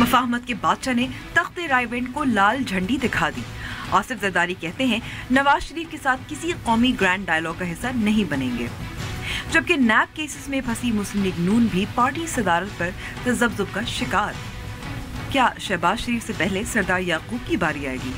مفاہمت کے بادشاہ نے تخت رائیونڈ کو لال جھنڈی دکھا دی۔ آصف زرداری کہتے ہیں نواز شریف کے ساتھ کسی قومی گرینڈ ڈائلاگ کا حصہ نہیں بنیں گے، جبکہ نیب کیسز میں پھنسی مسلم لیگ نون بھی پارٹی صدارت پر تذبذب کا شکار۔ کیا شہباز شریف سے پہلے سردار یعقوب کی باری آئے گی؟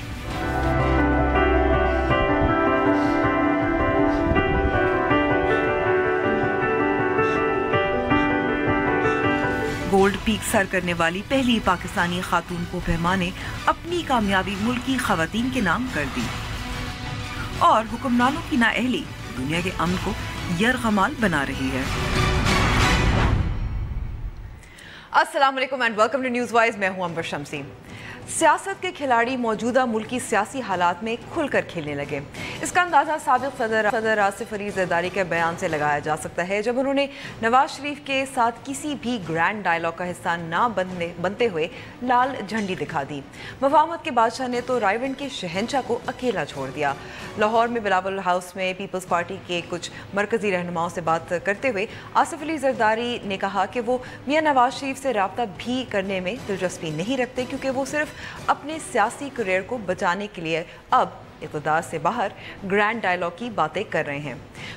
گولڈ پیک سر کرنے والی پہلی پاکستانی خاتون کو بہما نے اپنی کامیابی ملکی خواتین کے نام کر دی، اور حکمرانوں کی نااہلی دنیا کے امن کو یرغمال بنا رہی ہے۔ السلام علیکم and welcome to news wise, میں ہوں عنبر شمسی۔ سیاست کے کھلاڑی موجودہ ملکی سیاسی حالات میں کھل کر کھیلنے لگے۔ اس کا اندازہ سابق صدر آصف علی زرداری کے بیان سے لگایا جا سکتا ہے، جب انہوں نے نواز شریف کے ساتھ کسی بھی گرینڈ ڈائلاگ کا حصہ نہ بنتے ہوئے لال جھنڈی دکھا دی۔ مفاہمت کے بادشاہ نے تو رائیونڈ کے شہنشاہ کو اکیلا چھوڑ دیا۔ لاہور میں بلاول ہاؤس میں پیپلز پارٹی کے کچھ مرکزی رہنماؤں سے بات کرتے ہوئے آصف علی زرداری نے کہا کہ وہ میاں نواز شریف سے رابطہ بھی کرنے میں دلچسپی نہیں رکھتے، کیونکہ وہ صرف اپنے سیاسی کیریئر کو بچانے کے لیے اب اقتدار سے باہر گرینڈ ڈائلاگ کی باتیں کر رہے ہیں۔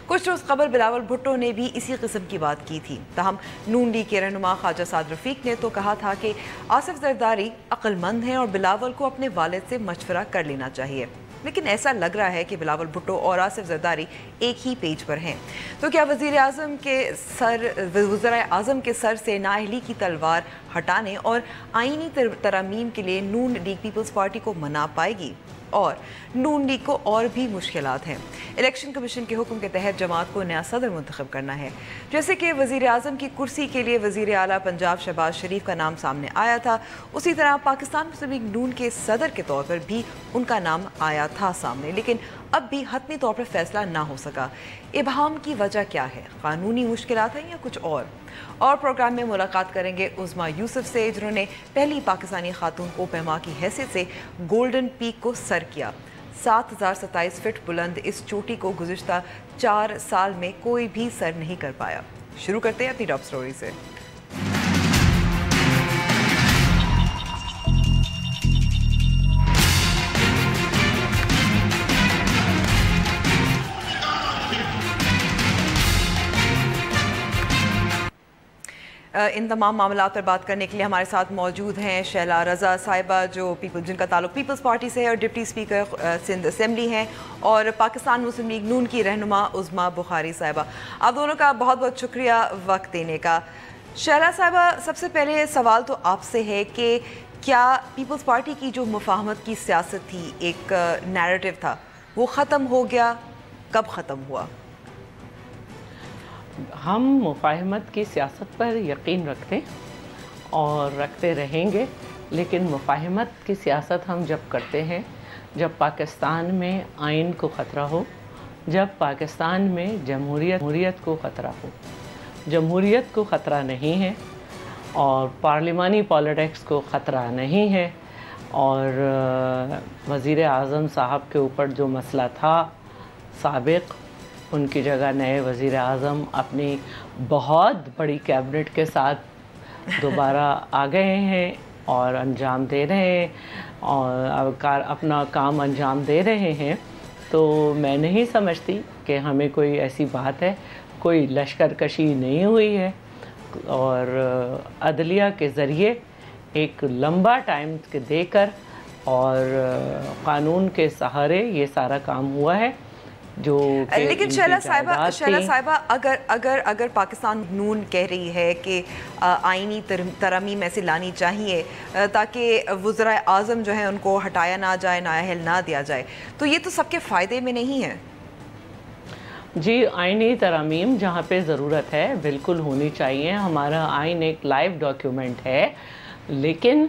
کچھ روز قبل بلاول بھٹو نے بھی اسی قسم کی بات کی تھی، تاہم نون لیگ کے رہنما خواجہ سعد رفیق نے تو کہا تھا کہ آصف زرداری عقل مند ہیں اور بلاول کو اپنے والد سے مشورہ کر لینا چاہیے، لیکن ایسا لگ رہا ہے کہ بلاول بھٹو اور آصف زرداری ایک ہی پیج پر ہیں۔ تو کیا وزرائے اعظم کے سر سے نااہلی کی تلوار ہٹانے اور آئینی ترامیم کے لیے نون لیگ پیپلز پارٹی کو منا پائے گی؟ اور نون لیگ کو اور بھی مشکلات ہیں۔ الیکشن کمیشن کے حکم کے تحت جماعت کو نیا صدر منتخب کرنا ہے۔ جیسے کہ وزیر اعظم کی کرسی کے لیے وزیر اعلیٰ پنجاب شہباز شریف کا نام سامنے آیا تھا، اسی طرح پاکستان مسلم لیگ نون کے صدر کے طور پر بھی ان کا نام آیا تھا سامنے، لیکن اب بھی حتمی طور پر فیصلہ نہ ہو سکا۔ ابہام کی وجہ کیا ہے؟ قانونی مشکلات ہیں یا کچھ اور پروگرام میں ملاقات کریں گے عظمیٰ یوسف سے، جنہوں نے پہلی پاکستانی خاتون کو بہما کی حیثیت سے گولڈن پیک کو سر کیا۔ 7027 فٹ بلند اس چوٹی کو گزشتہ 4 سال میں کوئی بھی سر نہیں کر پایا۔ شروع کرتے ہیں اپنی ٹاپ سٹوری سے۔ ان تمام معاملات پر بات کرنے کے لیے ہمارے ساتھ موجود ہیں شیلا رضا صاحبہ، جو جن کا تعلق پیپلز پارٹی سے ہے اور ڈپٹی اسپیکر سندھ اسمبلی ہیں، اور پاکستان مسلم لیگ نون کی رہنما عظمیٰ بخاری صاحبہ۔ آپ دونوں کا بہت بہت شکریہ وقت دینے کا۔ شیلا صاحبہ، سب سے پہلے سوال تو آپ سے ہے کہ کیا پیپلز پارٹی کی جو مفاہمت کی سیاست تھی، ایک نیریٹو تھا، وہ ختم ہو گیا؟ کب ختم ہوا؟ ہم مفاہمت کی سیاست پر یقین رکھتے اور رکھتے رہیں گے، لیکن مفاہمت کی سیاست ہم جب کرتے ہیں جب پاکستان میں آئین کو خطرہ ہو، جب پاکستان میں جمہوریت کو خطرہ ہو۔ جمہوریت کو خطرہ نہیں ہے اور پارلیمانی پالیٹکس کو خطرہ نہیں ہے، اور وزیر اعظم صاحب کے اوپر جو مسئلہ تھا سابق، ان کی جگہ نئے وزیر اعظم اپنی بہت بڑی کیبنٹ کے ساتھ دوبارہ آ گئے ہیں اور انجام دے رہے ہیں اور اپنا کام انجام دے رہے ہیں، تو میں نہیں سمجھتی کہ ہمیں کوئی ایسی بات ہے، کوئی لشکر کشی نہیں ہوئی ہے، اور عدلیہ کے ذریعے ایک لمبا ٹائم دے کر اور قانون کے سہارے یہ سارا کام ہوا ہے۔ لیکن شیلا صاحبہ اگر پاکستان نون کہہ رہی ہے کہ آئینی ترامیم ایسے لانی چاہیے تاکہ وزرائے اعظم جو ہیں ان کو ہٹایا نہ جائے، نااہل نہ دیا جائے، تو یہ تو سب کے فائدے میں نہیں ہے۔ جی، آئینی ترامیم جہاں پہ ضرورت ہے بالکل ہونی چاہیے، ہمارا آئین ایک لائیو ڈاکیومنٹ ہے، لیکن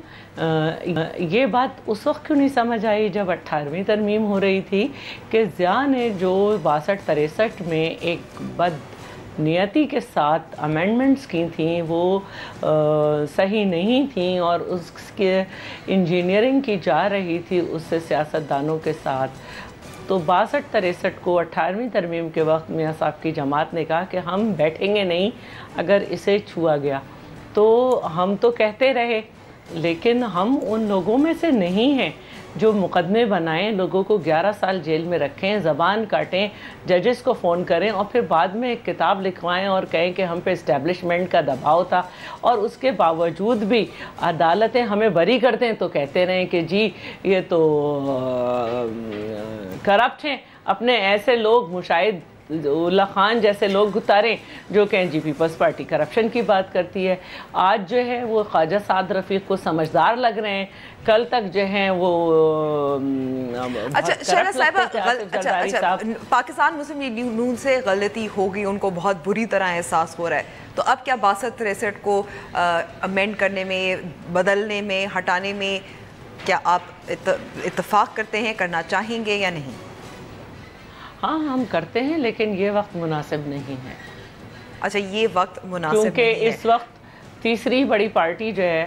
یہ بات اس وقت کیوں نہیں سمجھ آئی جب 18ویں ترمیم ہو رہی تھی کہ ضیاء نے جو 62-63 میں ایک بد نیتی کے ساتھ امینڈمنٹس کی تھیں وہ صحیح نہیں تھیں، اور اس کے انجینئرنگ کی جا رہی تھی اس سے سیاستدانوں کے ساتھ، تو 62-63 کو 18ویں ترمیم کے وقت میاں صاحب کی جماعت نے کہا کہ ہم بیٹھیں گے نہیں اگر اسے چھوا گیا، تو ہم تو کہتے رہے لیکن ہم ان لوگوں میں سے نہیں ہیں جو مقدمے بنائیں، لوگوں کو 11 سال جیل میں رکھیں، زبان کاٹیں، ججز کو فون کریں اور پھر بعد میں ایک کتاب لکھوائیں اور کہیں کہ ہم پہ اسٹیبلشمنٹ کا دباؤ تھا، اور اس کے باوجود بھی عدالتیں ہمیں بری کرتے ہیں تو کہتے رہیں کہ جی یہ تو کرپٹ ہیں. اپنے ایسے لوگ مشاہد اللہ خان جیسے لوگ اتاریں جو کہیں جی پیپلز پارٹی کرپشن کی بات کرتی ہے. آج جو ہے وہ خواجہ سعد رفیق کو سمجھدار لگ رہے ہیں، کل تک جو ہیں وہ اچھا شہلا صاحبہ، پاکستان مسلم لیگ نون سے غلطی ہوگی، ان کو بہت بری طرح احساس ہو رہا ہے، تو اب کیا 62-63 کو امینڈ کرنے میں، بدلنے میں، ہٹانے میں کیا آپ اتفاق کرتے ہیں، کرنا چاہیں گے یا نہیں؟ ہاں ہم کرتے ہیں، لیکن یہ وقت مناسب نہیں ہے. اچھا یہ وقت مناسب نہیں ہے کیونکہ اس وقت تیسری بڑی پارٹی جو ہے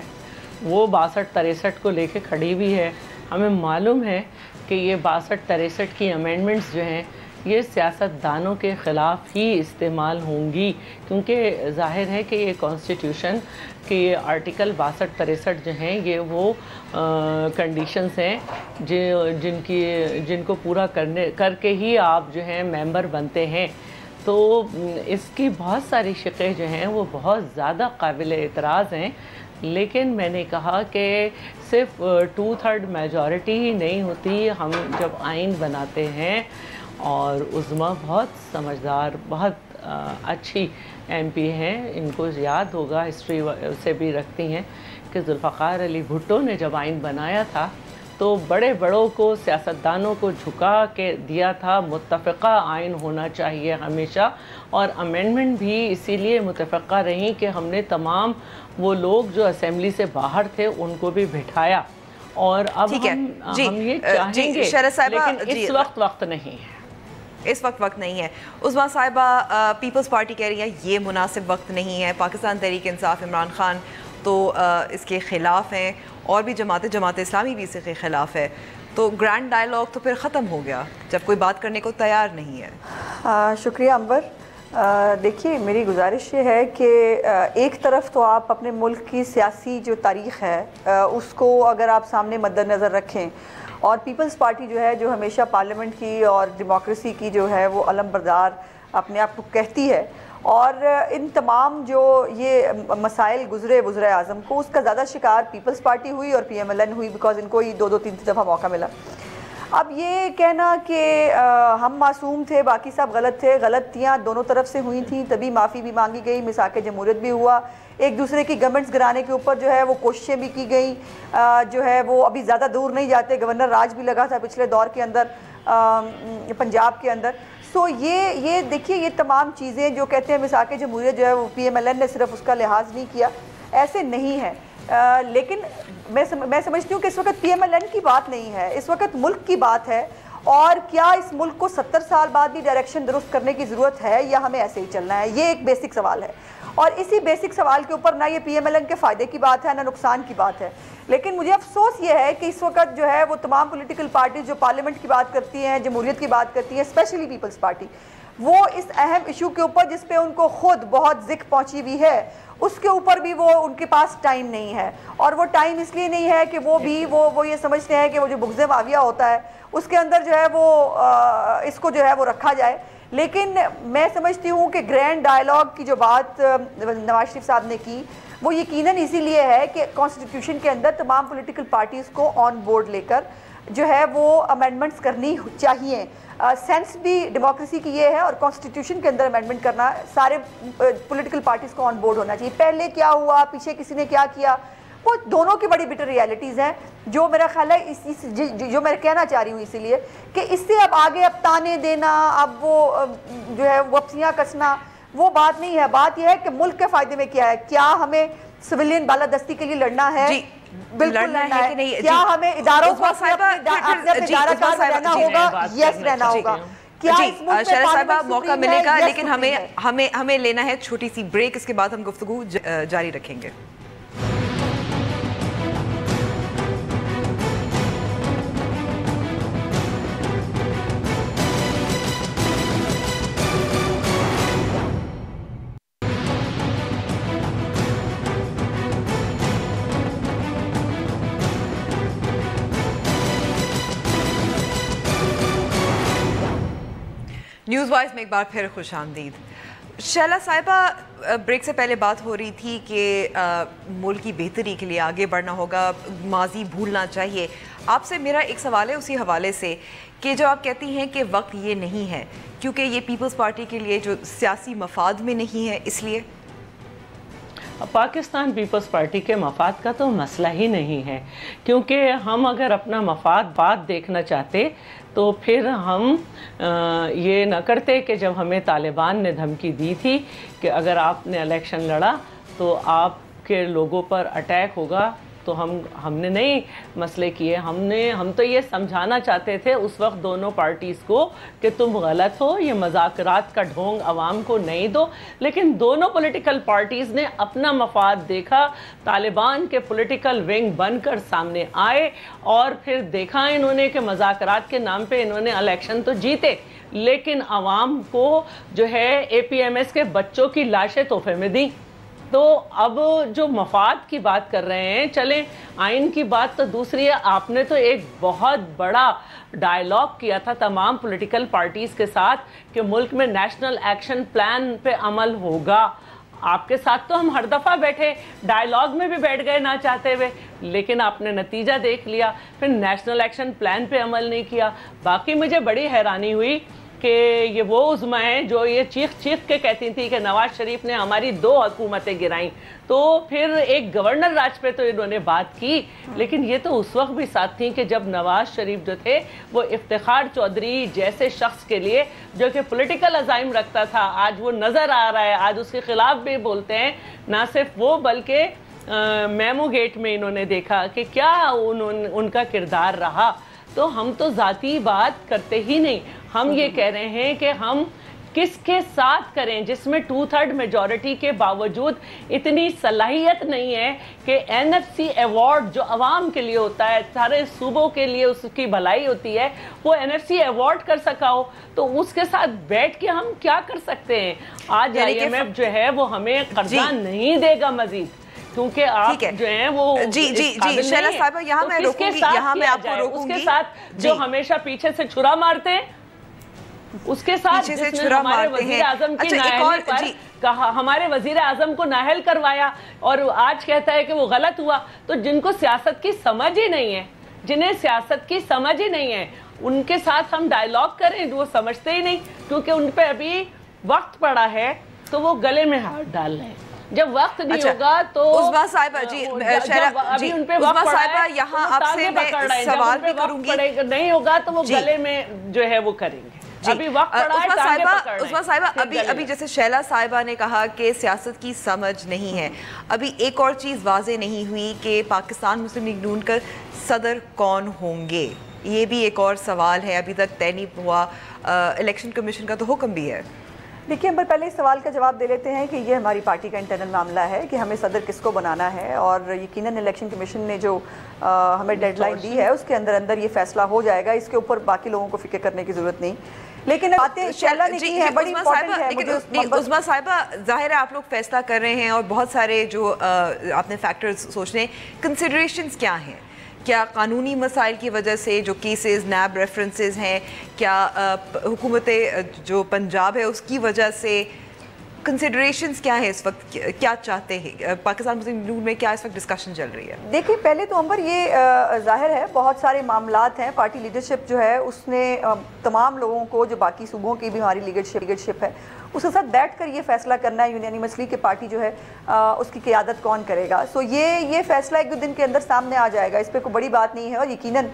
وہ 62-63 کو لے کے کھڑی بھی ہے. ہمیں معلوم ہے کہ یہ 62-63 کی امینڈمنٹس جو ہیں یہ سیاست دانوں کے خلاف ہی استعمال ہوں گی، کیونکہ ظاہر ہے کہ یہ کانسٹیٹیوشن کہ یہ آرٹیکل 62-63 جو ہیں یہ وہ کنڈیشنز ہیں جن کو پورا کر کے ہی آپ جو ہیں ممبر بنتے ہیں. تو اس کی بہت ساری شقیں جو ہیں وہ بہت زیادہ قابل اعتراض ہیں، لیکن میں نے کہا کہ صرف 2/3 میجورٹی ہی نہیں ہوتی. ہم جب آئین بناتے ہیں، اور عظمیٰ بہت سمجھدار، بہت اچھی ایم پی ہیں، ان کو یاد ہوگا، ہسٹری سے بھی رکھتی ہیں کہ ذوالفقار علی بھٹو نے جب آئین بنایا تھا تو بڑے بڑوں کو، سیاستدانوں کو جھکا کے دیا تھا متفقہ آئین ہونا چاہیے ہمیشہ، اور امینڈمنٹ بھی اسی لیے متفقہ رہیں کہ ہم نے تمام وہ لوگ جو اسمبلی سے باہر تھے ان کو بھی بٹھایا. اور اب ہم یہ چاہیں گے، لیکن اس وقت نہیں ہے. اس وقت نہیں ہے. عظمیٰ صاحبہ، پیپلز پارٹی کہہ رہی ہے یہ مناسب وقت نہیں ہے. پاکستان تحریک انصاف، عمران خان تو اس کے خلاف ہیں، اور بھی جماعت اسلامی بھی اس کے خلاف ہے. تو گرینڈ ڈائیلاگ تو پھر ختم ہو گیا جب کوئی بات کرنے کو تیار نہیں ہے. شکریہ انور. دیکھیے میری گزارش یہ ہے کہ ایک طرف تو آپ اپنے ملک کی سیاسی جو تاریخ ہے اس کو اگر آپ سامنے مد نظر رکھیں، اور پیپلز پارٹی جو ہے جو ہمیشہ پارلیمنٹ کی اور ڈیموکریسی کی جو ہے وہ علم بردار اپنے آپ کو کہتی ہے، اور ان تمام جو یہ مسائل گزرے وزرائے اعظم کو، اس کا زیادہ شکار پیپلز پارٹی ہوئی اور پی ایم ایل این ہوئی، بیکاز ان کو ہی 2-3 دفعہ موقع ملا. اب یہ کہنا کہ ہم معصوم تھے باقی سب غلط تھے، غلطیاں دونوں طرف سے ہوئی تھیں، تبھی معافی بھی مانگی گئی، مساق جمہوریت بھی ہوا، ایک دوسرے کی گورنمنٹس گرانے کے اوپر جو ہے وہ کوششیں بھی کی گئیں، جو ہے وہ ابھی زیادہ دور نہیں جاتے، گورنر راج بھی لگا تھا پچھلے دور کے اندر پنجاب کے اندر. سو یہ دیکھیے یہ تمام چیزیں جو کہتے ہیں مساق جمہوریت جو ہے وہ پی ایم ایل این نے صرف اس کا لحاظ نہیں کیا، ایسے نہیں ہے. لیکن میں سمجھتی ہوں کہ اس وقت پی ایم ایل این کی بات نہیں ہے، اس وقت ملک کی بات ہے. اور کیا اس ملک کو 70 سال بعد بھی ڈائریکشن درست کرنے کی ضرورت ہے یا ہمیں ایسے ہی چلنا ہے؟ یہ ایک بیسک سوال ہے، اور اسی بیسک سوال کے اوپر نہ یہ پی ایم ایل این کے فائدے کی بات ہے نہ نقصان کی بات ہے. لیکن مجھے افسوس یہ ہے کہ اس وقت جو ہے وہ تمام پولیٹیکل پارٹیز جو پارلیمنٹ کی بات کرتی ہیں، جمہوریت کی بات کرتی ہیں، اسپیشلی پیپلز پارٹی، وہ اس اہم ایشو کے اوپر جس پہ ان کو خود بہت ذکر پہنچی ہوئی ہے، اس کے اوپر بھی وہ ان کے پاس ٹائم نہیں ہے. اور وہ ٹائم اس لیے نہیں ہے کہ وہ بھی وہ یہ سمجھتے ہیں کہ وہ جو بغض معاویہ ہوتا ہے اس کے اندر جو ہے وہ اس کو جو ہے وہ رکھا جائے. لیکن میں سمجھتی ہوں کہ گرینڈ ڈائیلاگ کی جو بات نواز شریف صاحب نے کی وہ یقیناً اسی لیے ہے کہ کانسٹیٹیوشن کے اندر تمام پولیٹیکل پارٹیز کو آن بورڈ لے کر جو ہے وہ امینڈمنٹس کرنی چاہیے. سینس بھی ڈیموکریسی کی یہ ہے، اور کانسٹیٹیوشن کے اندر امینڈمنٹ کرنا سارے پولیٹیکل پارٹیز کو آن بورڈ ہونا چاہیے. پہلے کیا ہوا، پیچھے کسی نے کیا کیا، وہ دونوں کی بڑی بٹر ریالٹیز ہیں. جو میرا خیال ہے جو میں کہنا چاہ رہی ہوں اسی لیے کہ اس سے اب آگے اب تانے دینا، اب وہ جو ہے وپسیاں کسنا، وہ بات نہیں ہے. بات یہ ہے کہ ملک کے فائدے میں کیا ہے. کیا ہمیں سویلین بالادستی کے لیے لڑنا ہے؟ بالکل لڑنا ہے. کیا ہمیں اداروں کو ادارہ کار میں رہنا ہوگا؟ یس رہنا ہوگا. شہلا صاحبہ موقع ملے گا، لیکن ہمیں لینا ہے چھوٹی سی بریک. اس کے بعد ہم گفتگو جاری رکھیں گے. نیوز وائز میں ایک بار پھر خوش آمدید. شیلا صاحبہ، بریک سے پہلے بات ہو رہی تھی کہ ملک کی بہتری کے لیے آگے بڑھنا ہوگا، ماضی بھولنا چاہیے. آپ سے میرا ایک سوال ہے اسی حوالے سے کہ جو آپ کہتی ہیں کہ وقت یہ نہیں ہے کیونکہ یہ پیپلز پارٹی کے لیے جو سیاسی مفاد میں نہیں ہے، اس لیے پاکستان پیپلز پارٹی کے مفاد کا تو مسئلہ ہی نہیں ہے، کیونکہ ہم اگر اپنا مفاد دیکھنا چاہتے تو پھر ہم یہ نہ کرتے کہ جب ہمیں طالبان نے دھمکی دی تھی کہ اگر آپ نے الیکشن لڑا تو آپ کے لوگوں پر اٹیک ہوگا، تو ہم نے نہیں مسئلے کیے. ہم تو یہ سمجھانا چاہتے تھے اس وقت دونوں پارٹیز کو کہ تم غلط ہو، یہ مذاکرات کا ڈھونگ عوام کو نہیں دو. لیکن دونوں پولیٹیکل پارٹیز نے اپنا مفاد دیکھا، طالبان کے پولیٹیکل ونگ بن کر سامنے آئے اور پھر دیکھا انہوں نے کہ مذاکرات کے نام پہ انہوں نے الیکشن تو جیتے، لیکن عوام کو جو ہے اے پی ایم ایس کے بچوں کی لاشیں تحفے میں دیں. تو اب جو مفاد کی بات کر رہے ہیں، چلیں آئین کی بات تو دوسری ہے. آپ نے تو ایک بہت بڑا ڈائیلاگ کیا تھا تمام پولیٹیکل پارٹیز کے ساتھ کہ ملک میں نیشنل ایکشن پلان پہ عمل ہوگا. آپ کے ساتھ تو ہم ہر دفعہ بیٹھے، ڈائیلاگ میں بھی بیٹھ گئے نہ چاہتے ہوئے، لیکن آپ نے نتیجہ دیکھ لیا، پھر نیشنل ایکشن پلان پہ عمل نہیں کیا. باقی مجھے بڑی حیرانی ہوئی کہ یہ وہ عظما ہیں جو یہ چیخ کے کہتی تھی کہ نواز شریف نے ہماری 2 حکومتیں گرائیں، تو پھر ایک گورنر راج پہ تو انہوں نے بات کی. لیکن یہ تو اس وقت بھی ساتھ تھیں کہ جب نواز شریف جو تھے وہ افتخار چودھری جیسے شخص کے لیے جو کہ پولیٹیکل عزائم رکھتا تھا، آج وہ نظر آ رہا ہے، آج اس کے خلاف بھی بولتے ہیں. نہ صرف وہ بلکہ میمو گیٹ میں انہوں نے دیکھا کہ کیا ان کا کردار رہا. تو ہم تو ذاتی بات کرتے ہی نہیں، ہم یہ کہہ رہے ہیں کہ ہم کس کے ساتھ کریں جس میں 2/3 میجورٹی کے باوجود اتنی صلاحیت نہیں ہے کہ این ایف سی ایوارڈ جو عوام کے لیے ہوتا ہے، سارے صوبوں کے لیے اس کی بھلائی ہوتی ہے، وہ این ایف سی ایوارڈ کر سکا ہو. تو اس کے ساتھ بیٹھ کے ہم کیا کر سکتے ہیں؟ آج آئی ایم ایف جو ہے وہ ہمیں قرضہ نہیں دے گا مزید، کیونکہ آپ جو ہیں وہ شیلا صاحبہ یہاں میں روکوں گی، یہاں میں آپ کو روکوں گی. اس کے ساتھ جو ہمیشہ پیچھے سے چھرا مارتے ہیں، اس کے ساتھ جس نے ہمارے وزیر اعظم کی نااہلی پر کہا، ہمارے وزیر اعظم کو نااہل کروایا اور آج کہتا ہے کہ وہ غلط ہوا. تو جن کو سیاست کی سمجھ ہی نہیں ہے، جنہیں سیاست کی سمجھ ہی نہیں ہے، ان کے ساتھ ہم ڈائیلاگ کریں، وہ سمجھتے ہی نہیں، کیونکہ ان پہ ابھی وقت پڑا ہے تو وہ گلے میں ہاتھ ڈال رہے ہیں. جب وقت نہیں ہوگا تو عظما صاحبہ عظما صاحبہ یہاں آپ سے میں سوال بھی کروں گی، نہیں ہوگا تو وہ گلے میں جو ہے وہ کریں گے. ابھی وقت پڑا ہے. عظما صاحبہ ابھی جیسے شیلا صاحبہ نے کہا کہ سیاست کی سمجھ نہیں ہے، ابھی ایک اور چیز واضح نہیں ہوئی کہ پاکستان مسلم لیگ نون کا صدر کون ہوں گے. یہ بھی ایک اور سوال ہے، ابھی تک طے نہیں ہوا. الیکشن کمیشن کا تو حکم بھی ہے. دیکھیے، ہم پہلے اس سوال کا جواب دے لیتے ہیں کہ یہ ہماری پارٹی کا انٹرنل معاملہ ہے کہ ہمیں صدر کس کو بنانا ہے، اور یقیناً الیکشن کمیشن نے جو ہمیں ڈیڈ لائن دی ہے اس کے اندر یہ فیصلہ ہو جائے گا. اس کے اوپر باقی لوگوں کو فکر کرنے کی ضرورت نہیں. لیکن باتیں شیلا نے کی ہیں بڑی امپورٹنٹ ہے. عظما صاحبہ ظاہر ہے آپ لوگ فیصلہ کر رہے ہیں اور بہت سارے جو آپ نے فیکٹرز سوچ رہے ہیں، کنسیڈریشنز کیا ہیں؟ کیا قانونی مسائل کی وجہ سے جو کیسز نیب ریفرنسز ہیں، کیا حکومت جو پنجاب ہے اس کی وجہ سے، کنسیڈریشنز کیا ہیں اس وقت؟ کیا چاہتے ہیں پاکستان مسلم لیگ میں؟ کیا اس وقت ڈسکشن چل رہی ہے؟ دیکھیے، پہلے تو عمر یہ ظاہر ہے بہت سارے معاملات ہیں. پارٹی لیڈرشپ جو ہے اس نے تمام لوگوں کو، جو باقی صوبوں کی بھی ہماری لیڈرشپ ہے، اس کے ساتھ بیٹھ کر یہ فیصلہ کرنا ہے یونینیمسلی کہ پارٹی جو ہے اس کی قیادت کون کرے گا. سو یہ فیصلہ 1-2 دن کے اندر سامنے آ جائے گا، اس پہ کوئی بڑی بات نہیں ہے. اور یقیناً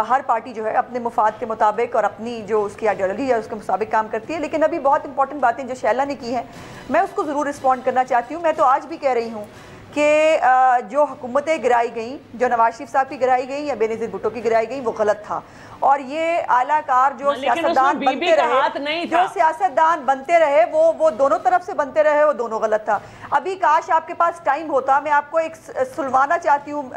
ہر پارٹی جو ہے اپنے مفاد کے مطابق اور اپنی جو اس کی آئیڈیالوجی ہے اس کے مطابق کام کرتی ہے. لیکن ابھی بہت امپورٹنٹ باتیں جو شیلا نے کی ہیں میں اس کو ضرور رسپونڈ کرنا چاہتی ہوں. میں تو آج بھی کہہ رہی ہوں کہ جو حکومتیں گرائی گئیں، جو نواز شریف صاحب کی گرائی گئیں یا بے نظیر بھٹو کی گرائی گئیں، وہ غلط تھا. اور یہ اعلیٰ کار جو سیاستدان بنتے رہے وہ دونوں طرف سے بنتے رہے، وہ دونوں غلط تھا. ابھی کاش آپ کے پاس ٹائم ہوتا، میں آپ کو ایک سلوانا چاہتی ہوں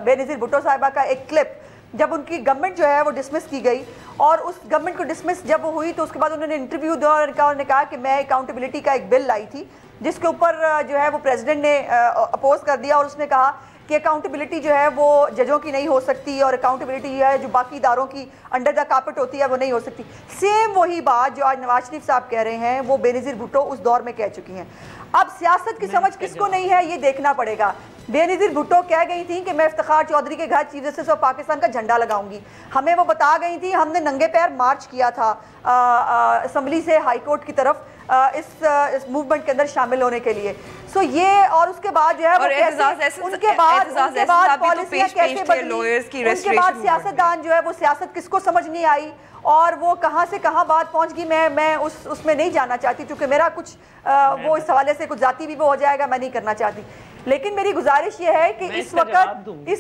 بے نظیر بھٹو صاحبہ کا ایک کلپ، جب ان کی گورنمنٹ جو ہے وہ ڈسمس کی گئی، اور اس گورنمنٹ کو ڈسمس جب وہ ہوئی تو اس کے بعد انہوں نے انٹرویو دیا اور انہوں نے کہا کہ میں اکاؤنٹیبلٹی کا ایک بل لائی تھی جس کے اوپر جو ہے وہ پریزیڈنٹ نے اپوز کر دیا، اور اس نے کہا کہ اکاؤنٹیبلٹی جو ہے وہ ججوں کی نہیں ہو سکتی اور اکاؤنٹیبلٹی جو ہے جو باقی اداروں کی انڈر دا کارپٹ ہوتی ہے وہ نہیں ہو سکتی. سیم وہی بات جو آج نواز شریف صاحب کہہ رہے ہیں وہ بے نظیر بھٹو اس دور میں کہہ چکی ہیں. اب سیاست کی سمجھ کس کو نہیں ہے یہ دیکھنا پڑے گا. بے نظیر بھٹو کہہ گئی تھیں کہ میں افتخار چودھری کے گھر چیف جسٹس آف پاکستان کا جھنڈا لگاؤں گی. ہمیں وہ بتا گئی تھی, ہم نے ننگے پیر مارچ کیا تھا اسمبلی سے ہائی کورٹ کی طرف اس موومنٹ کے اندر شامل ہونے کے لیے. سو یہ اور اس کے بعد جو ہے وہ ان کے بعد پالیسیاں کیسے بدلی, ان کے بعد سیاستدان جو ہے وہ سیاست کس کو سمجھ نہیں آئی اور وہ کہاں سے کہاں بات پہنچ گئی. میں اس میں نہیں جانا چاہتی کیونکہ میرا کچھ وہ اس حوالے سے کچھ ذاتی بھی وہ ہو جائے گا, میں نہیں کرنا چاہتی. لیکن میری گزارش یہ ہے کہ اس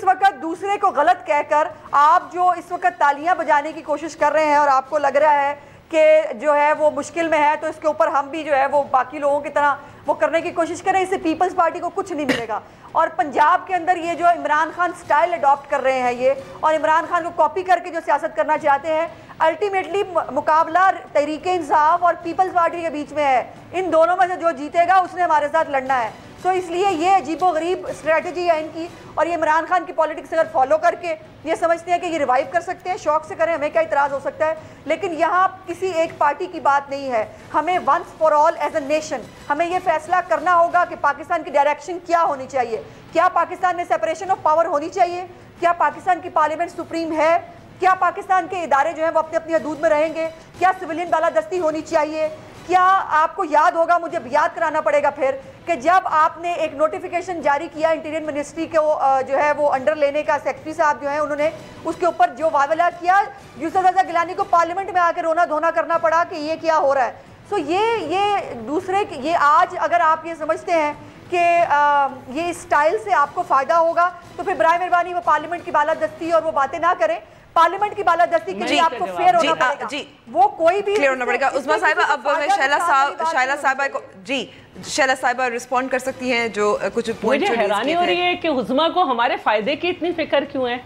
وقت دوسرے کو غلط کہہ کر آپ جو اس وقت تالیاں بجانے کی کوشش کر رہے ہیں اور آپ کو لگ رہا ہے کہ جو ہے وہ مشکل میں ہے تو اس کے اوپر ہم بھی جو ہے وہ باقی لوگوں کی طرح وہ کرنے کی کوشش کریں, اس سے پیپلز پارٹی کو کچھ نہیں ملے گا. اور پنجاب کے اندر یہ جو عمران خان سٹائل اڈاپٹ کر رہے ہیں یہ, اور عمران خان کو کاپی کر کے جو سیاست کرنا چاہتے ہیں, الٹیمیٹلی مقابلہ تحریک انصاف اور پیپلز پارٹی کے بیچ میں ہے. ان دونوں میں سے جو جیتے گا اس نے ہمارے ساتھ لڑنا ہے. تو اس لیے یہ عجیب و غریب اسٹریٹجی ہے ان کی, اور یہ عمران خان کی پالیٹکس اگر فالو کر کے یہ سمجھتے ہیں کہ یہ ریوائیو کر سکتے ہیں, شوق سے کریں, ہمیں کیا اعتراض ہو سکتا ہے. لیکن یہاں کسی ایک پارٹی کی بات نہیں ہے, ہمیں once for all as a nation ہمیں یہ فیصلہ کرنا ہوگا کہ پاکستان کی ڈائریکشن کیا ہونی چاہیے. کیا پاکستان میں سپریشن آف پاور ہونی چاہیے؟ کیا پاکستان کی پارلیمنٹ سپریم ہے؟ کیا پاکستان کے ادارے جو ہیں وہ اپنی اپنی حدود میں رہیں گے؟ کیا سویلین بالادستی ہونی چاہیے؟ کیا آپ کو یاد ہوگا, مجھے یاد کرانا پڑے گا پھر, کہ جب آپ نے ایک نوٹیفیکیشن جاری کیا انٹیریئر منسٹری کو جو ہے وہ انڈر لینے کا, سیکرٹری صاحب جو ہیں انہوں نے اس کے اوپر جو واویلا کیا, یوسف رضا گیلانی کو پارلیمنٹ میں آ کے رونا دھونا کرنا پڑا کہ یہ کیا ہو رہا ہے. سو یہ دوسرے یہ آج اگر آپ یہ سمجھتے ہیں کہ یہ اسٹائل سے آپ کو فائدہ ہوگا تو پھر برائے مہربانی وہ پارلیمنٹ کی بالادستی اور وہ باتیں نہ کریں. پارلیمنٹ کی بالادستی کے لیے آپ کو فیئر ہونا پڑے گا, وہ کوئی بھی کلیئر ہونا پڑے گا. عظمیٰ صاحبہ, اب میں شائلہ صاحبہ کو, جی شائلہ صاحبہ رسپونڈ کر سکتی ہیں جو کچھ پوائنٹ. مجھے حیرانی ہو رہی ہے کہ عظمیٰ کو ہمارے فائدے کی اتنی فکر کیوں ہے.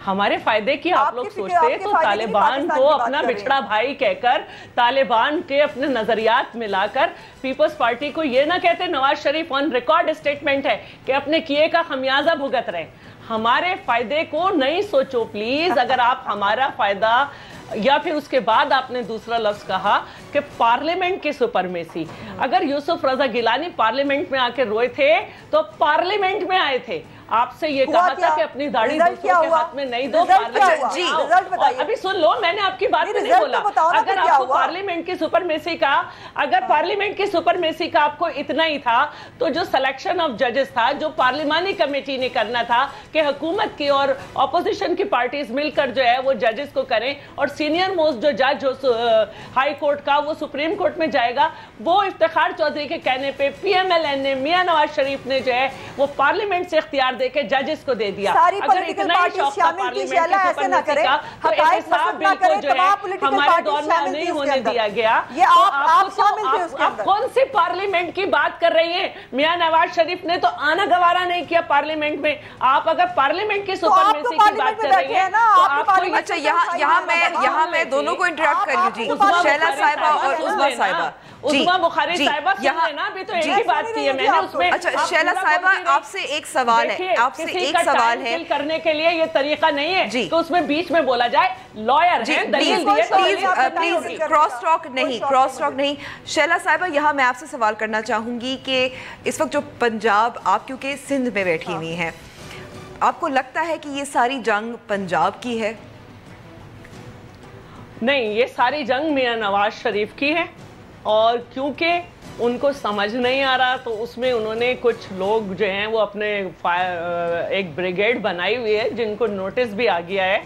ہمارے فائدے کی آپ لوگ سوچتے تو طالبان کو اپنا بچڑا بھائی کہہ کر, طالبان کے اپنے نظریات ملا کر پیپلز پارٹی کو یہ نہ کہتے. Nawaz Sharif on record statement ہے کہ اپنے کیے کا خمیازہ بھگت رہے. ہمارے فائدے کو نہیں سوچو پلیز. اگر آپ ہمارا فائدہ, یا پھر اس کے بعد آپ نے دوسرا لفظ کہا کہ پارلیمنٹ کی سپرمیسی, اگر یوسف رضا گیلانی پارلیمنٹ میں آ کے روئے تھے تو پارلیمنٹ میں آئے تھے. آپ سے یہ کہا تھا کہ اپنی داڑھی دوسروں کے ہاتھ میں نہیں دو, پارلیمنٹ. ابھی سن لو, میں نے آپ کی بات میں نہیں بولا. اگر آپ کو پارلیمنٹ کی سپرمیسی کا, اگر پارلیمنٹ کی سپرمیسی کا آپ کو اتنا ہی تھا تو جو سلیکشن آف ججز تھا, جو پارلیمانی کمیٹی نے کرنا تھا کہ حکومت کی اور اپوزیشن کی پارٹیز مل کر جو ہے وہ ججز کو کریں, اور سینئر موسٹ جو جج ہائی کورٹ کا وہ سپریم کورٹ میں جائے گا, وہ افتخار چودھری کے کہنے پہ پی ایم ایل این نے, میاں نواز شریف نے جو ہے وہ پارلیمنٹ سے اختیار دے کے ججز کو دے دیا. اگر اتنا ہی شوق تھا پارلیمنٹ کی سپرمیسی کا تو احتساب بل کو جو ہے ہمارے دور میں نہیں ہونے دیا گیا. آپ کون سی پارلیمنٹ کی بات کر رہی ہیں؟ میاں نواز شریف نے تو آنا گوارا نہیں کیا پارلیمنٹ میں. آپ اگر پارلیمنٹ کی سپرمیسی کی بات کر رہی ہیں تو آپ کو, اچھا یہاں میں دونوں کو انٹریکٹ کر لوں. جی شائلہ صاحبہ اور عظمیٰ صاحبہ, عظمیٰ بخاری صاحبہ سن لینا, ابھی تو ایک ہی بات کی ہے میں نے اس میں. اچھا شائلہ صاحبہ, آپ سے ایک سوال ہے, آپ سے ایک سوال ہے. کرنے کے لیے یہ طریقہ نہیں ہے کہ اس میں بیچ میں بولا جائے لائر ہے, دلیل دیے تو پلیز کراس ٹاک نہیں. شائلہ صاحبہ, یہاں میں آپ سے سوال کرنا چاہوں گی کہ اس وقت جو پنجاب, آپ کیونکہ سندھ میں بیٹھی ہوئی ہیں, آپ کو لگتا ہے کہ یہ ساری جنگ پنجاب کی ہے؟ نہیں, یہ ساری جنگ میاں نواز شریف کی ہے, اور کیونکہ ان کو سمجھ نہیں آ رہا تو اس میں انہوں نے کچھ لوگ جو ہیں وہ اپنے ایک بریگیڈ بنائی ہوئی ہے جن کو نوٹس بھی آ گیا ہے,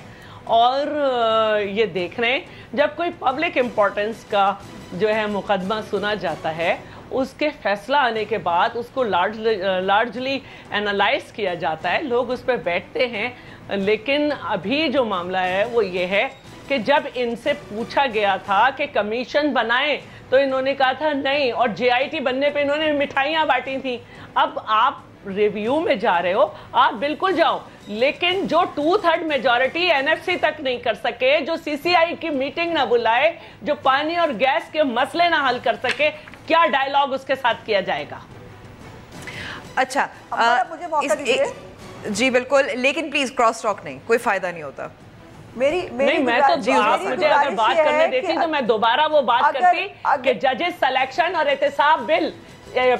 اور یہ دیکھ رہے ہیں جب کوئی پبلک امپورٹنس کا جو ہے مقدمہ سنا جاتا ہے, اس کے فیصلہ آنے کے بعد اس کو لارجلی اینالائز کیا جاتا ہے, لوگ اس پہ بیٹھتے ہیں. لیکن ابھی جو معاملہ ہے وہ یہ ہے کہ جب ان سے پوچھا گیا تھا کہ کمیشن بنائیں تو انہوں نے کہا تھا نہیں, اور جے آئی ٹی بننے پہ انہوں نے مٹھائیاں بانٹی تھیں. اب آپ ریویو میں جا رہے ہو, آپ بالکل جاؤ, لیکن جو 2/3 میجورٹی این ایف سی تک نہیں کر سکے, جو سی سی آئی کی میٹنگ نہ بلائے, جو پانی اور گیس کے مسئلے نہ حل کر سکے, کیا ڈائیلاگ اس کے ساتھ کیا جائے گا؟ اچھا مجھے موقع دیجیے. جی بالکل, لیکن پلیز کراس ٹاک نہیں, کوئی فائدہ نہیں ہوتا. نہیں, میں تو آپ مجھے اگر بات کرنے دیتی تو میں دوبارہ وہ بات کرتی کہ ججز سلیکشن اور احتساب بل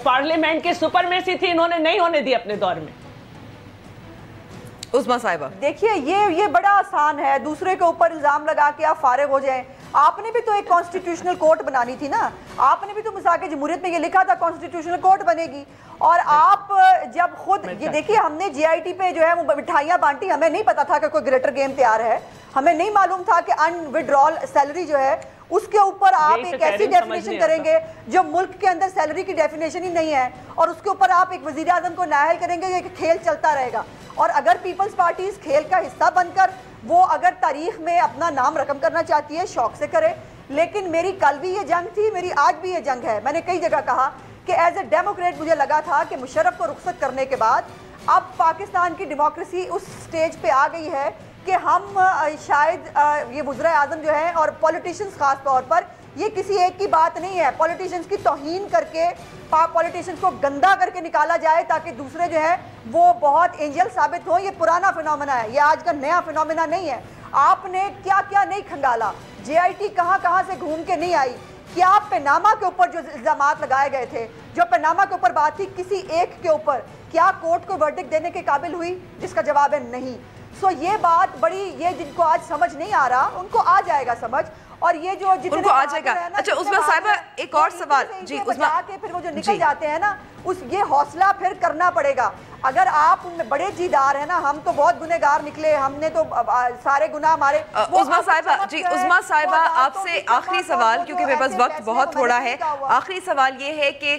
پارلیمنٹ کی سپرمیسی تھی, انہوں نے نہیں ہونے دی اپنے دور میں. عظمیٰ صاحبہ دیکھیے یہ بڑا آسان ہے, دوسرے کے اوپر الزام لگا کے آپ فارغ ہو جائیں. آپ نے بھی تو ایک کانسٹیٹیوشنل کورٹ بنانی تھی نا, آپ نے بھی تو مساق جمہوریت میں یہ لکھا تھا کانسٹیٹیوشنل کورٹ بنے گی. اور آپ جب خود یہ دیکھیے, ہم نے جی آئی ٹی پہ جو ہے وہ مٹھائیاں بانٹی, ہمیں نہیں پتا تھا کہ کوئی گریٹر گیم تیار ہے, ہمیں نہیں معلوم تھا کہ ان وڈرال سیلری جو ہے اس کے اوپر آپ ایک ایسی ڈیفینیشن کریں گے جو ملک کے اندر سیلری کی ڈیفینیشن ہی نہیں ہے, اور اس کے اوپر آپ ایک وزیر اعظم کو نااہل کریں گے کہ کھیل چلتا رہے گا. اور اگر پیپلز پارٹی اس کھیل کا حصہ بن کر وہ اگر تاریخ میں اپنا نام رقم کرنا چاہتی ہے, شوق سے کرے. لیکن میری کل بھی یہ جنگ تھی, میری آج بھی یہ جنگ ہے. میں نے کئی جگہ کہا کہ ایز اے ڈیموکریٹ مجھے لگا تھا کہ مشرف کو رخصت کرنے کے بعد اب پاکستان کی ڈیموکریسی اس سٹیج پہ آ گئی ہے کہ ہم شاید یہ وزراء اعظم جو ہیں اور پولیٹیشنز خاص طور پر, یہ کسی ایک کی بات نہیں ہے, پولیٹیشنز کی توہین کر کے پولیٹیشنز کو گندا کر کے نکالا جائے تاکہ دوسرے جو ہیں وہ بہت اینجل ثابت ہوں. یہ پرانا فنومنا ہے, یہ آج کا نیا فنومنا نہیں ہے. آپ نے کیا کیا نہیں کھنگالا, جے آئی ٹی کہاں سے گھوم کے نہیں آئی. کیا پیناما کے اوپر جو الزامات لگائے گئے تھے, جو پیناما کے اوپر بات تھی, کسی ایک کے اوپر کیا کورٹ کو ورڈکٹ دینے کے قابل ہوئی؟ جس کا جواب ہے نہیں. سو یہ بات بڑی, یہ جن کو آج سمجھ نہیں آ رہا ان کو آ جائے گا سمجھ, اور یہ جو جتنے ان کو آ جائے گا. اچھا عظمیٰ صاحبہ ایک اور سوال. جی عظمیٰ کے پھر وہ جو نکل جاتے ہیں نا, یہ حوصلہ پھر کرنا پڑے گا. اگر آپ بڑے جیدار ہیں نا, ہم تو بہت گنہگار نکلے, ہم نے تو سارے گناہ ہمارے. عظمیٰ صاحبہ, جی عظمیٰ صاحبہ آپ سے آخری سوال, کیونکہ میرے پاس وقت بہت تھوڑا ہے. آخری سوال یہ ہے کہ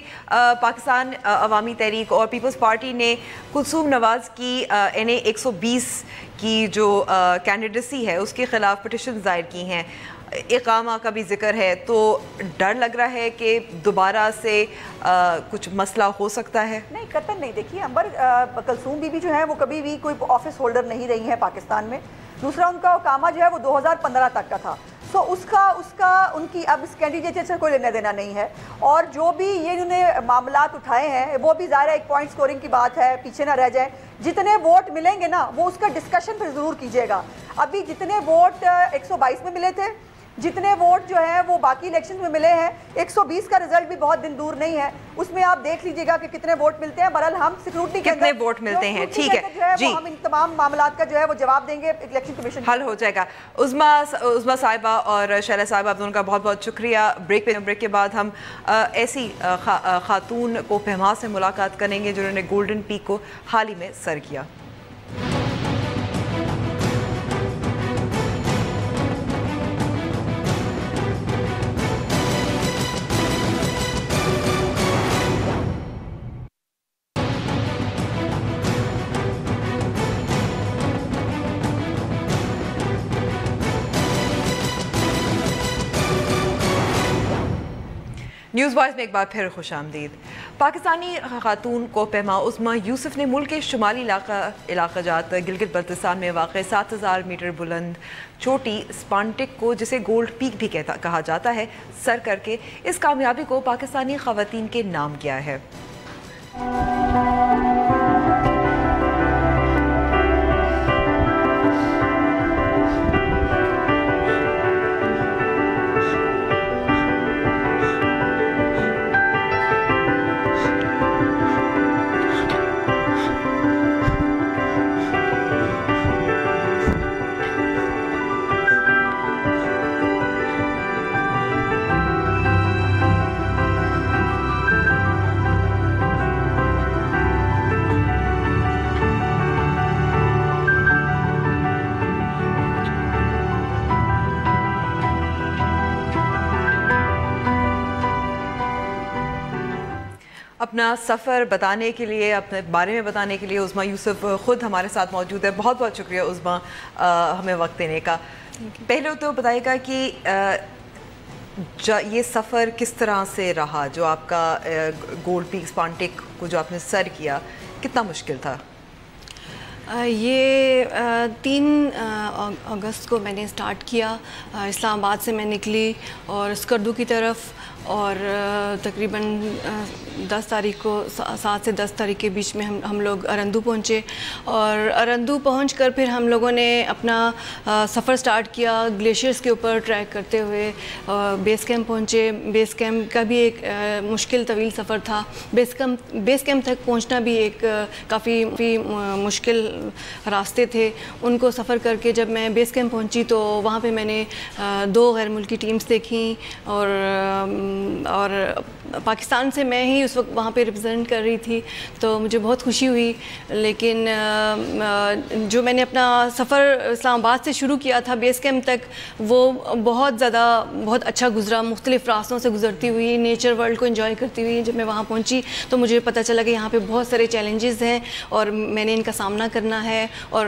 پاکستان عوامی تحریک اور پیپلز پارٹی نے کلثوم نواز کی NA 120 کی جو کینڈیڈیسی ہے اس کے خلاف پٹیشن دائر کی ہیں, اقامہ کا بھی ذکر ہے, تو ڈر لگ رہا ہے کہ دوبارہ سے کچھ مسئلہ ہو سکتا ہے؟ نہیں, قطعاً نہیں. دیکھیے امبر کلثوم بی بی جو ہیں وہ کبھی بھی کوئی آفس ہولڈر نہیں رہی ہیں پاکستان میں. دوسرا ان کا اقامہ جو ہے وہ 2015 تک کا تھا. سو اس کا ان کی اب اس کینڈیڈیٹ سے کوئی لینا دینا نہیں ہے. اور جو بھی یہ انہوں نے معاملات اٹھائے ہیں وہ بھی ظاہر ہے ایک پوائنٹ سکورنگ کی بات ہے, پیچھے نہ رہ جائیں. جتنے ووٹ ملیں گے نا وہ اس کا ڈسکشن پھر ضرور کیجیے گا. ابھی جتنے ووٹ 122 میں ملے تھے, جتنے ووٹ جو ہیں وہ باقی الیکشن میں ملے ہیں, 120 کا رزلٹ بھی بہت دن دور نہیں ہے, اس میں آپ دیکھ لیجئے گا کہ کتنے ووٹ ملتے ہیں. بہرحال ہم سیکورٹی کے کتنے ووٹ ملتے ہیں, ٹھیک ہے جی, ہم ان تمام معاملات کا جو ہے وہ جواب دیں گے, الیکشن کمیشن حل ہو جائے گا. عظمیٰ صاحبہ اور شیلا صاحبہ آپ دونوں کا بہت بہت شکریہ. بریک کے بعد ہم ایسی خاتون کو پہما سے ملاقات کریں گے جنہوں نے گولڈن پیک کو حال ہی میں سر کیا. نیوز وائز میں ایک بار پھر خوش آمدید. پاکستانی خاتون کو پہما عظمیٰ یوسف نے ملک کے شمالی علاقہ جات گلگت بلتستان میں واقع 7000 میٹر بلند چوٹی سپانٹک کو, جسے گولڈ پیک بھی کہا جاتا ہے, سر کر کے اس کامیابی کو پاکستانی خواتین کے نام کیا ہے. اپنا سفر بتانے کے لیے, اپنے بارے میں بتانے کے لیے عظمیٰ یوسف خود ہمارے ساتھ موجود ہے. بہت بہت شکریہ عظمیٰ ہمیں وقت دینے کا. پہلے تو بتائیے گا کہ یہ سفر کس طرح سے رہا, جو آپ کا گولڈ پیک سپانٹک کو جو آپ نے سر کیا, کتنا مشکل تھا؟ یہ 3 اگست کو میں نے اسٹارٹ کیا. اسلام آباد سے میں نکلی اور اسکردو کی طرف, اور تقریباً 10 تاریخ کو 7 سے 10 تاریخ کے بیچ میں ہم لوگ ارندو پہنچے, اور ارندو پہنچ کر پھر ہم لوگوں نے اپنا سفر سٹارٹ کیا گلیشیئرس کے اوپر ٹریک کرتے ہوئے. بیس کیمپ پہنچے. بیس کیمپ کا بھی ایک مشکل طویل سفر تھا. بیس کیمپ تک پہنچنا بھی ایک کافی مشکل راستے تھے. ان کو سفر کر کے جب میں بیس کیمپ پہنچی تو وہاں پہ میں نے 2 غیر ملکی ٹیمز دیکھیں, اور پاکستان سے میں ہی اس وقت وہاں پہ ریپرزینٹ کر رہی تھی, تو مجھے بہت خوشی ہوئی. لیکن جو میں نے اپنا سفر اسلام آباد سے شروع کیا تھا بیس کیمپ تک, وہ بہت اچھا گزرا. مختلف راستوں سے گزرتی ہوئی, نیچر ورلڈ کو انجوائے کرتی ہوئی جب میں وہاں پہنچی تو مجھے پتہ چلا کہ یہاں پہ بہت سارے چیلنجز ہیں اور میں نے ان کا سامنا کرنا ہے. اور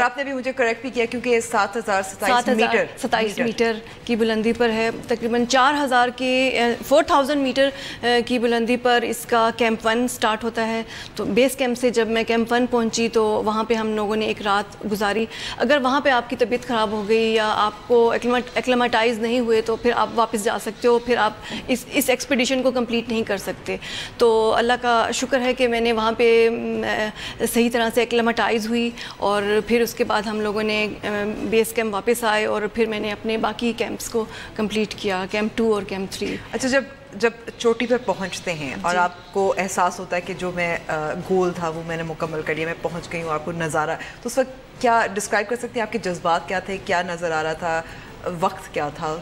آپ نے بھی مجھے کریکٹ بھی کیا کیونکہ 7027 میٹر کی بلندی پر ہے. تقریباً 4000 میٹر کی بلندی پر اس کا کیمپ 1 سٹارٹ ہوتا ہے. تو بیس کیمپ سے جب میں کیمپ 1 پہنچی تو وہاں پہ ہم لوگوں نے ایک رات گزاری. اگر وہاں پہ آپ کی طبیعت خراب ہو گئی یا آپ کو ایکلیمیٹائز نہیں ہوئے تو پھر آپ واپس جا سکتے ہو, پھر آپ اس ایکسپیڈیشن کو کمپلیٹ نہیں کر سکتے. تو اللہ کا شکر ہے کہ میں نے وہاں پہ صحیح طرح سے ایکلیمیٹائز ہوئی, اور پھر اس کے بعد ہم لوگوں نے بیس کیمپ واپس آئے, اور پھر میں نے اپنے باقی کیمپس کو کمپلیٹ کیا, کیمپ 2 اور کیمپ 3. اچھا, جب چوٹی پر پہنچتے ہیں اور آپ کو احساس ہوتا ہے کہ جو میں گول تھا وہ میں نے مکمل کر لیا, میں پہنچ گئی ہوں, آپ کو نظارہ, تو اس وقت کیا ڈسکرائب کر سکتے ہیں, آپ کے جذبات کیا تھے, کیا نظر آ رہا تھا, وقت کیا تھا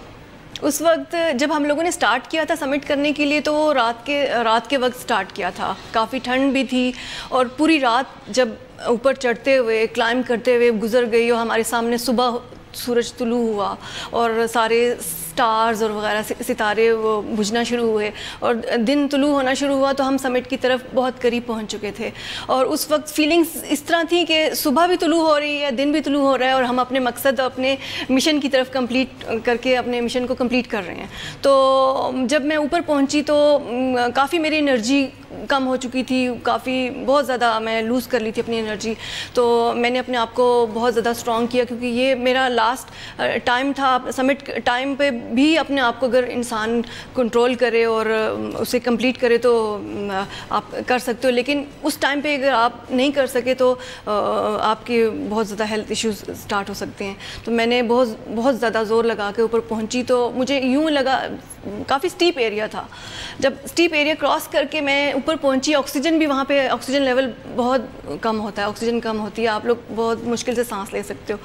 اس وقت جب ہم لوگوں نے سٹارٹ کیا تھا سمٹ کرنے کے لیے؟ تو وہ رات کے وقت سٹارٹ کیا تھا. کافی ٹھنڈ بھی تھی, اور پوری رات جب اوپر چڑھتے ہوئے کلائم کرتے ہوئے گزر گئی, اور ہمارے سامنے صبح سورج طلوع ہوا اور سارے سٹارز اور وغیرہ ستارے وہ بجھنا شروع ہوئے اور دن طلوع ہونا شروع ہوا, تو ہم سمٹ کی طرف بہت قریب پہنچ چکے تھے. اور اس وقت فیلنگز اس طرح تھی کہ صبح بھی طلوع ہو رہی ہے, دن بھی طلوع ہو رہا ہے, اور ہم اپنے مقصد اپنے مشن کی طرف کمپلیٹ کر کے اپنے مشن کو کمپلیٹ کر رہے ہیں. تو جب میں اوپر پہنچی تو کافی میری انرجی کم ہو چکی تھی, بہت زیادہ میں لوز کر لی تھی اپنی انرجی. تو میں نے اپنے آپ کو بہت زیادہ اسٹرانگ کیا, کیونکہ یہ میرا لاسٹ ٹائم تھا. سمٹ ٹائم پہ بھی اپنے آپ کو اگر انسان کنٹرول کرے اور اسے کمپلیٹ کرے تو آپ کر سکتے ہو, لیکن اس ٹائم پہ اگر آپ نہیں کر سکے تو آپ کے بہت زیادہ ہیلتھ ایشوز اسٹارٹ ہو سکتے ہیں. تو میں نے بہت زیادہ زور لگا کے اوپر پہنچی, تو مجھے یوں لگا, کافی اسٹیپ ایریا تھا. جب اسٹیپ ایریا کراس کر کے میں اوپر پہنچی, آکسیجن بھی وہاں پہ آکسیجن لیول بہت کم ہوتا ہے, آکسیجن کم ہوتی ہے, آپ لوگ بہت مشکل سے سانس لے سکتے ہو.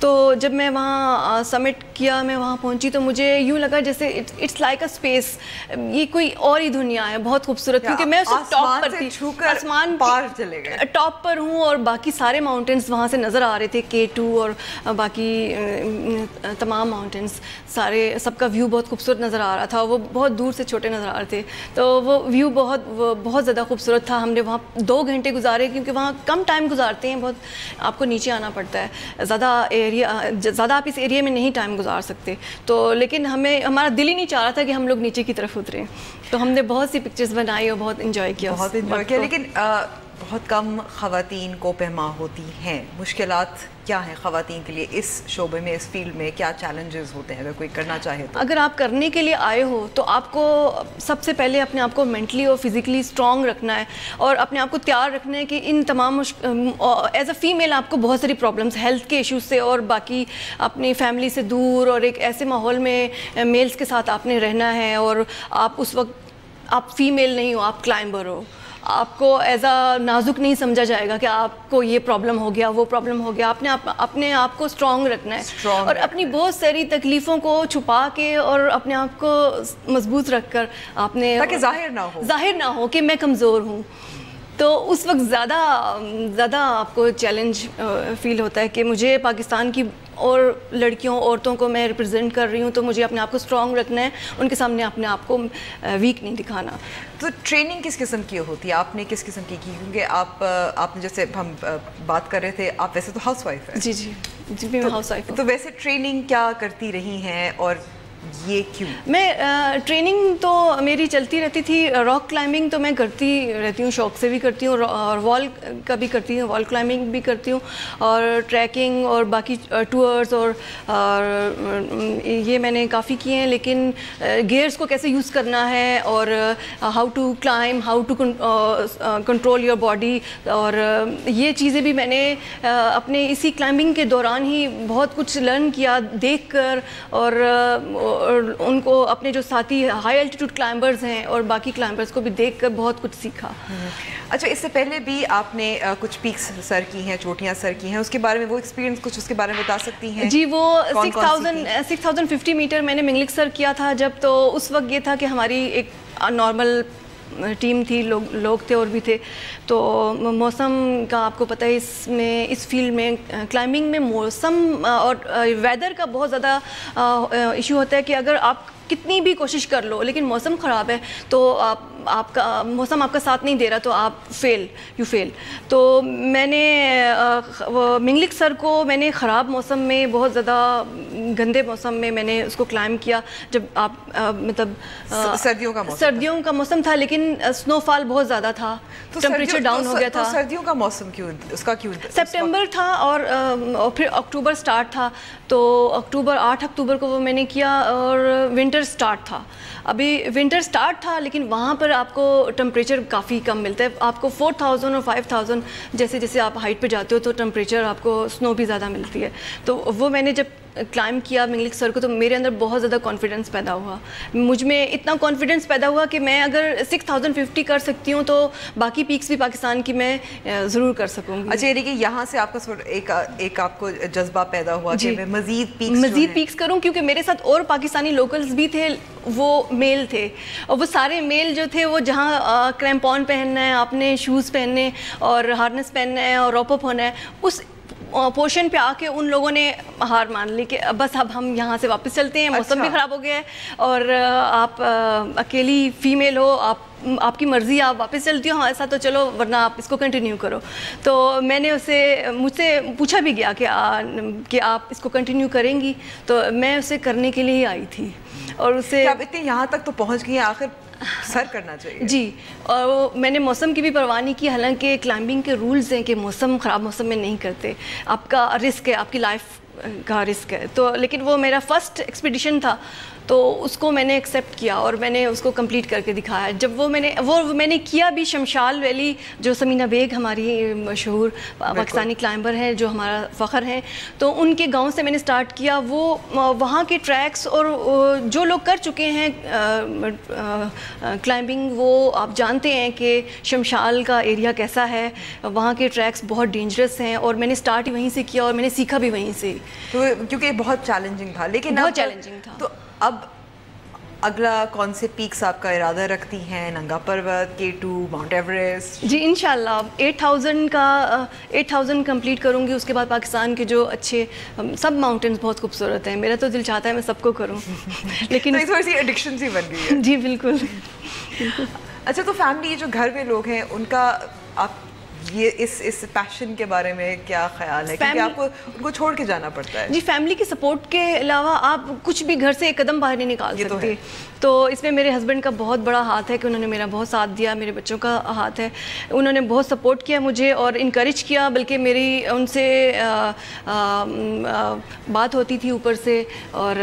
تو جب میں وہاں سمٹ کیا, میں وہاں پہنچی تو مجھے یوں لگا جیسے اٹس لائک اے اسپیس, یہ کوئی اور ہی دنیا ہے, بہت خوبصورت, کیونکہ میں اس ٹاپ پر تھی, آسمان پار چلے گئے, ٹاپ پر ہوں, اور باقی سارے ماؤنٹینس وہاں سے نظر آ رہے تھے, K2 اور باقی تمام ماؤنٹینس سارے, سب کا ویو بہت خوبصورت نظر آ رہا تھا. وہ بہت دور سے چھوٹے نظر آ رہے تھے, تو وہ ویو بہت زیادہ خوبصورت تھا. ہم نے وہاں 2 گھنٹے گزارے, کیونکہ وہاں کم ٹائم گزارتے ہیں, بہت آپ کو نیچے آنا پڑتا ہے, زیادہ آپ اس ایریا میں نہیں ٹائم گزار سکتے. تو لیکن ہمارا دل ہی نہیں چاہ رہا تھا کہ ہم لوگ نیچے کی طرف اتریں, تو ہم نے بہت سی پکچرز بنائی اور بہت انجوائے کیا. لیکن بہت کم خواتین کو پہما ہوتی ہیں. مشکلات کیا ہیں خواتین کے لیے اس شعبے میں, اس فیلڈ میں کیا چیلنجز ہوتے ہیں اگر کوئی کرنا چاہے تو؟ اگر آپ کرنے کے لیے آئے ہو تو آپ کو سب سے پہلے اپنے آپ کو مینٹلی اور فزیکلی اسٹرانگ رکھنا ہے, اور اپنے آپ کو تیار رکھنا ہے کہ ان تمام ایز اے فیمیل آپ کو بہت ساری پرابلمس, ہیلتھ کے ایشوز سے اور باقی اپنی فیملی سے دور, اور ایک ایسے ماحول میں میلز کے ساتھ آپ نے رہنا ہے, اور آپ اس وقت آپ فیمیل نہیں ہو, آپ کلائمبر ہو. آپ کو ایز اے نازک نہیں سمجھا جائے گا کہ آپ کو یہ پرابلم ہو گیا, وہ پرابلم ہو گیا. آپ نے اپنے آپ کو اسٹرانگ رکھنا ہے, اور اپنی بہت ساری تکلیفوں کو چھپا کے اور اپنے آپ کو مضبوط رکھ کر آپ نے, تاکہ ظاہر نہ ہو کہ میں کمزور ہوں. تو اس وقت زیادہ آپ کو چیلنج فیل ہوتا ہے کہ مجھے پاکستان کی اور لڑکیوں عورتوں کو میں ریپرزینٹ کر رہی ہوں, تو مجھے اپنے آپ کو اسٹرانگ رکھنا ہے, ان کے سامنے اپنے آپ کو ویک نہیں دکھانا. تو ٹریننگ کس قسم کی ہوتی ہے, آپ نے کس قسم کی کیونکہ آپ نے جیسے ہم بات کر رہے تھے, آپ ویسے تو ہاؤس وائف ہیں. جی میں ہاؤس وائف ہوں. تو ویسے ٹریننگ کیا کرتی رہی ہیں, اور یہ کیوں؟ میں ٹریننگ تو میری چلتی رہتی تھی. راک کلائمبنگ تو میں کرتی رہتی ہوں, شوق سے بھی کرتی ہوں, اور وال کا بھی کرتی ہوں, وال کلائمبنگ بھی کرتی ہوں, اور ٹریکنگ اور باقی ٹورز اور یہ میں نے کافی کیے ہیں. لیکن گیئرس کو کیسے یوز کرنا ہے, اور how to claim, how to control your body, اور یہ چیزیں بھی میں نے اپنے اسی کلائمبنگ کے دوران ہی بہت کچھ لرن کیا دیکھ کر, اور ان کو اپنے جو ساتھی ہائی الٹیٹیوڈ کلائمبرز ہیں اور باقی کلائمبرز کو بھی دیکھ کر بہت کچھ سیکھا. اچھا, اس سے پہلے بھی آپ نے کچھ پیکس سر کی ہیں, چوٹیاں سر کی ہیں, اس کے بارے میں وہ ایکسپیرینس کچھ اس کے بارے میں بتا سکتی ہیں؟ جی, وہ 6050 میٹر میں نے منگلک سر کیا تھا جب. تو اس وقت یہ تھا کہ ہماری ایک نارمل ٹیم تھی, لوگ تھے اور بھی تھے. تو موسم کا آپ کو پتہ ہے اس فیلڈ میں کلائمبنگ میں موسم اور ویدر کا بہت زیادہ ایشو ہوتا ہے کہ اگر آپ کتنی بھی کوشش کر لو لیکن موسم خراب ہے تو آپ کا موسم آپ کا ساتھ نہیں دے رہا تو آپ یو فیل. تو میں نے منگلک سر کو میں نے خراب موسم میں, بہت زیادہ گندے موسم میں میں نے اس کو کلائم کیا, جب آپ مطلب سردیوں کا موسم تھا لیکن سنو فال بہت زیادہ تھا, ٹمپریچر ڈاؤن ہو گیا تھا. سردیوں کا موسم کیوں, اس کا کیوں؟ سپٹمبر تھا اور پھر اکتوبر سٹارٹ تھا. تو 8 اکتوبر کو وہ میں نے کیا, اور ونٹر سٹارٹ تھا. ابھی ونٹر سٹارٹ تھا لیکن وہاں پر آپ کو ٹمپریچر کافی کم ملتا ہے. آپ کو 4000 اور 5000 جیسے جیسے آپ ہائٹ پہ جاتے ہو تو ٹمپریچر آپ کو سنو بھی زیادہ ملتی ہے. تو وہ میں نے جب کلائم کیا منگلک سر کو تو میرے اندر بہت زیادہ کانفیڈنس پیدا ہوا. مجھ میں اتنا کانفیڈنس پیدا ہوا کہ میں اگر 6050 کر سکتی ہوں تو باقی پیکس بھی پاکستان کی میں ضرور کر سکوں گی. اچھا, یعنی کہ یہاں سے آپ کا ایک آپ کو جذبہ پیدا ہوا کہ میں مزید پیکس کروں, کیونکہ میرے ساتھ اور پاکستانی لوکلز بھی تھے, وہ میل تھے, اور وہ سارے میل جو تھے وہ جہاں کریمپون پہننا ہے, آپ نے شوز پہننے اور ہارنس پہننا ہے اور روپ اپ ہونا ہے, اس پورشن پہ آ کے ان لوگوں نے ہار مان لی کہ بس اب ہم یہاں سے واپس چلتے ہیں, موسم بھی خراب ہو گیا ہے اور آپ اکیلی فیمیل ہو, آپ کی مرضی, آپ واپس چلتی ہو ہمارے ساتھ تو چلو, ورنہ آپ اس کو کنٹینیو کرو. تو میں نے مجھ سے پوچھا بھی گیا کہ آپ اس کو کنٹینیو کریں گی, تو میں اسے کرنے کے لیے ہی آئی تھی. اور اسے اب اتنے یہاں تک تو پہنچ گئی ہیں, آخر سر کرنا چاہیے. جی, اور میں نے موسم کی بھی پرواہ نہیں کی, حالانکہ کلائمبنگ کے رولز ہیں کہ خراب موسم میں نہیں کرتے, آپ کا رسک ہے, آپ کی لائف کا رسک ہے. تو لیکن وہ میرا فرسٹ ایکسپیڈیشن تھا تو اس کو میں نے ایکسیپٹ کیا اور میں نے اس کو کمپلیٹ کر کے دکھایا. جب وہ میں نے کیا بھی شمشال ویلی, جو سمینہ بیگ ہماری مشہور پاکستانی کلائمبر ہیں جو ہمارا فخر ہیں, تو ان کے گاؤں سے میں نے سٹارٹ کیا. وہ وہاں کے ٹریکس اور جو لوگ کر چکے ہیں کلائمبنگ, وہ آپ جانتے ہیں کہ شمشال کا ایریا کیسا ہے, وہاں کے ٹریکس بہت ڈینجرس ہیں, اور میں نے سٹارٹ ہی وہیں سے کیا اور میں نے سیکھا بھی وہیں سے, کیونکہ بہت چیلنجنگ تھا. لیکن بہت چیلنجنگ تھا. تو اب اگلا کون سے پیکس آپ کا ارادہ رکھتی ہیں؟ ننگا پروت, K2, ماؤنٹ ایوریسٹ؟ جی انشاءاللہ 8000 کمپلیٹ کروں گی. اس کے بعد پاکستان کے جو اچھے سب ماؤنٹینز بہت خوبصورت ہیں, میرا تو دل چاہتا ہے میں سب کو کروں, لیکن تھوڑی سی ایڈکشن سی بن گئی ہے. جی بالکل. اچھا, تو فیملی, جو گھر میں لوگ ہیں, ان کا آپ یہ اس پیشن کے بارے میں کیا خیال ہے؟ کیونکہ آپ کو ان کو چھوڑ کے جانا پڑتا ہے. جی, فیملی کی سپورٹ کے علاوہ آپ کچھ بھی گھر سے ایک قدم باہر نہیں نکال سکتے. تو اس میں میرے ہسبینڈ کا بہت بڑا ہاتھ ہے کہ انہوں نے میرا بہت ساتھ دیا, میرے بچوں کا ہاتھ ہے, انہوں نے بہت سپورٹ کیا مجھے اور انکریج کیا. بلکہ میری ان سے بات ہوتی تھی اوپر سے اور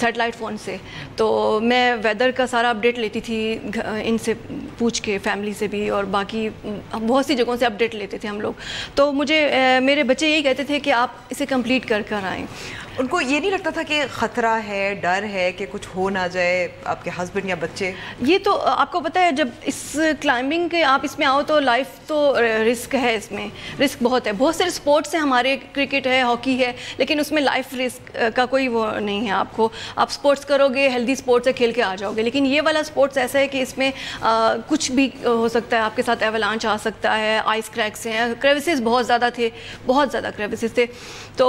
سیٹلائٹ فون سے, تو میں ویدر کا سارا اپڈیٹ لیتی تھی ان سے پوچھ کے, فیملی سے بھی, اور باقی بہت سی جگہوں سے اپڈیٹ لیتے تھے ہم لوگ. تو مجھے میرے بچے یہی کہتے تھے کہ آپ اسے کمپلیٹ کر آئیں. ان کو یہ نہیں لگتا تھا کہ خطرہ ہے, ڈر ہے کہ کچھ ہو نہ جائے آپ کے ہسبینڈ یا بچے؟ یہ تو آپ کو پتہ ہے, جب اس کلائمبنگ کے آپ اس میں آؤ تو لائف تو رسک ہے, اس میں رسک بہت ہے. بہت سارے اسپورٹس ہیں ہمارے, کرکٹ ہے, ہاکی ہے, لیکن اس میں لائف رسک کا کوئی وہ نہیں ہے. آپ اسپورٹس کرو گے, ہیلدی اسپورٹس ہے, کھیل کے آ جاؤ گے. لیکن یہ والا اسپورٹس ایسا ہے کہ اس میں کچھ بھی ہو سکتا ہے, آپ کے ساتھ ایولانچ آ سکتا ہے, آئس کریکس ہیں, کریوسز بہت زیادہ تھے, بہت زیادہ کریوسز تھے. تو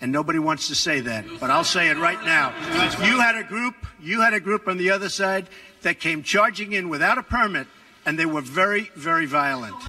And nobody wants to say that, but I'll say it right now. You had a group on the other side that came charging in without a permit, and they were very, very violent.